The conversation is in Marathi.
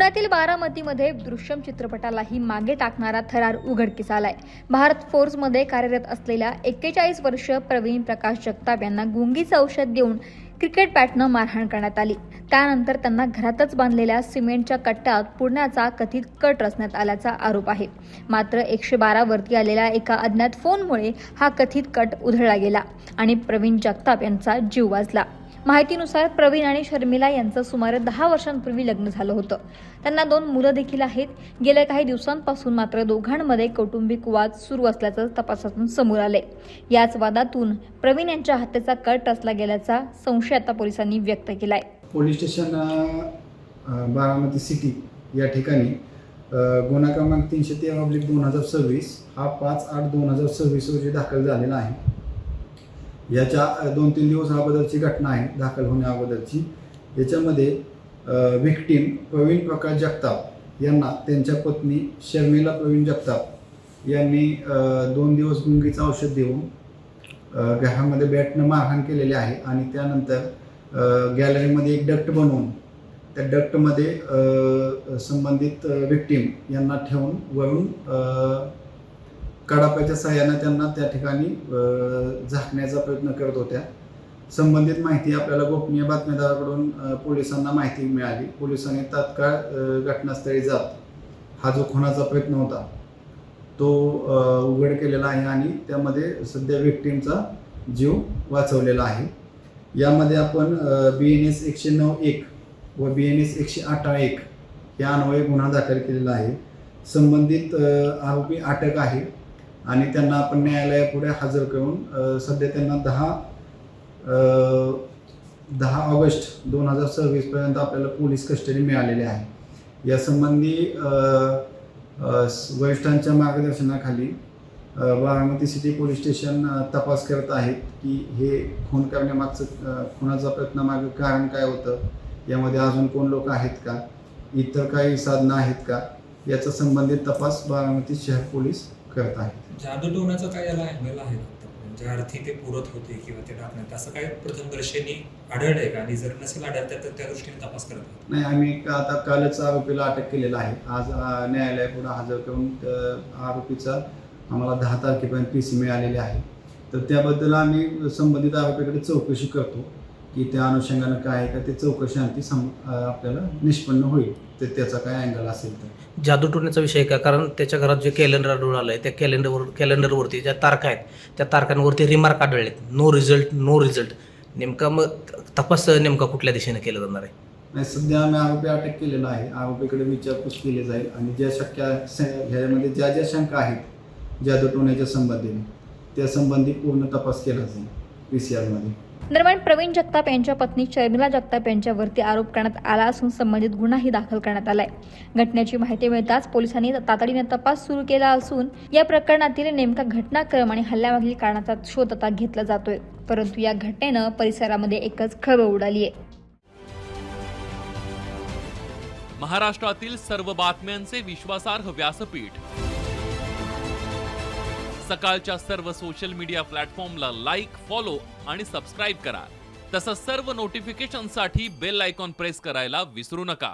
पुण्यातील बारामतीमध्ये दृश्यम चित्रपटालाही मागे टाकणारा थरार उघडकीस आलाय। भारत फोर्समध्ये कार्यरत असलेल्या 41 वर्षीय प्रवीण प्रकाश जगताप यांना गुंगीचं औषध देऊन क्रिकेट बॅटनं मारहाण करण्यात आली। त्यानंतर त्यांना घरातच बांधलेल्या सिमेंटच्या कट्ट्यात पुण्याचा कथित कट रचण्यात आल्याचा आरोप आहे। मात्र 112 वरती आलेल्या एका अज्ञात फोनमुळे हा कथित कट उधळला गेला आणि प्रवीण जगताप यांचा जीव वाचला। माहितीनुसार प्रवीण आणि शर्मिला यांचं सुमारे 10 वर्षांपूर्वी लग्न झालं होतं। त्यांना 2 मुलं देखील आहेत। गेल्या काही दिवसांपासून मात्र दोघांमध्ये कौटुंबिक वाद सुरू असल्याचं तपासातून समोर आलंय। याच वादातून प्रवीण यांच्या हत्येचा कट रचला गेल्याचा संशय आता पोलिसांनी व्यक्त केलाय। पोलीस स्टेशन बारामती सिटी या ठिकाणी गुन्हा क्रमांक 313/2026 हा 5/8/2026 रोजी दाखल झालेला आहे। याच्या 2-3 दिवस अगोदरची घटना आहे दाखल होण्या अगोदरची। याच्यामध्ये विक्टीम प्रवीण प्रकाश जगताप यांना त्यांच्या पत्नी शर्मिला प्रवीण जगताप यांनी 2 दिवस गुंगीचं औषध देऊन घरामध्ये बॅटनं मारहाण केलेली आहे आणि त्यानंतर गॅलरीमध्ये एक डक्ट बनवून त्या डक्टमध्ये संबंधित विक्टीम यांना ठेवून वरून कडाप्याच्या सहाय्याने त्यांना त्या ठिकाणी झाकण्याचा प्रयत्न करत होत्या। संबंधित माहिती आपल्याला गोपनीय बातमीदाराकडून पोलिसांना माहिती मिळाली। पोलिसांनी तात्काळ घटनास्थळी जात हा जो खुनाचा प्रयत्न होता तो उघड केलेला आहे आणि त्यामध्ये सध्या विक्टीमचा जीव वाचवलेला आहे। यामध्ये आपण BNS 109(1) व BNS 108(1) या अन्वये गुन्हा दाखल केलेला आहे। संबंधित आरोपी अटक आहे आणि त्यांना आपण न्यायालयापुढे हजर करून सध्या त्यांना 10 ऑगस्ट 2026 पर्यंत आपल्याला पोलीस कस्टडी मिळालेली आहे। यासंबंधी वरिष्ठांच्या मार्गदर्शनाखाली बारामती सिटी पोलीस स्टेशन तपास करत आहेत की हे खून करण्यामागचं खुनाचा प्रयत्नामागं कारण काय होतं, यामध्ये अजून कोण लोक आहेत का, इतर काही साधनं आहेत का, याचा संबंधित तपास बारामती शहर पोलीस करत आहेत। जादू टोण्याचा काय याला अँगल आहे म्हणजे अर्थी ते पुरत होते किंवा ते टाकण्यात असं काय प्रथमदर्शनी आढळलंय का? आणि जर नसेल आढळत तर त्या दृष्टीने तपास करत नाही, आम्ही आता कालच आरोपीला अटक केलेला आहे। आज न्यायालयापुढे हजर करून आरोपीचा आम्हाला 10 तारखेपर्यंत PC मिळालेली आहे। तर त्याबद्दल आम्ही संबंधित आरोपीकडे चौकशी करतो की त्या अनुषंगानं काय आहे का ते चौकशी अंती आपल्याला निष्पन्न होईल ते त्याचा काय अँगल असेल तर। जादू टोण्याचा विषय का? कारण त्याच्या घरात जे कॅलेंडर आढळून आलं आहे त्या कॅलेंडरवरती ज्या तारखा आहेत त्या तारखांवरती रिमार्क आढळलेत, नो रिझल्ट। नेमका मग तपास नेमका कुठल्या दिशेने केला जाणार आहे? नाही, सध्या आम्ही आरोपी अटक केलेला आहे। आरोपीकडे विचारपूस केली जाईल आणि ज्या ह्याच्यामध्ये ज्या शंका आहेत जादू टोण्याच्या संबंधीने त्या संबंधी पूर्ण तपास केला जाईल PCR मध्ये। दरम्यान प्रवीण जगताप यांच्या पत्नी शर्मिला जगताप यांच्यावरती आरोप करण्यात आला असून संबंधित गुन्हाही दाखल करण्यात आलाय। घटनेची माहिती मिळताच पोलिसांनी तातडीने तपास सुरू केला असून या प्रकरणातील नेमका घटनाक्रम आणि हल्ल्यामागील कारणाचा शोध आता घेतला जातोय। परंतु या घटनेनं परिसरामध्ये एकच खळबळ उडाली आहे। महाराष्ट्रातील सर्व बातम्यांचे विश्वासार्ह व्यासपीठ सकाळच्या सर्व सोशल मीडिया प्लॅटफॉर्मला लाईक, फॉलो आणि सबस्क्राईब करा। तसंच सर्व नोटिफिकेशनसाठी बेल आयकॉन प्रेस करायला विसरू नका।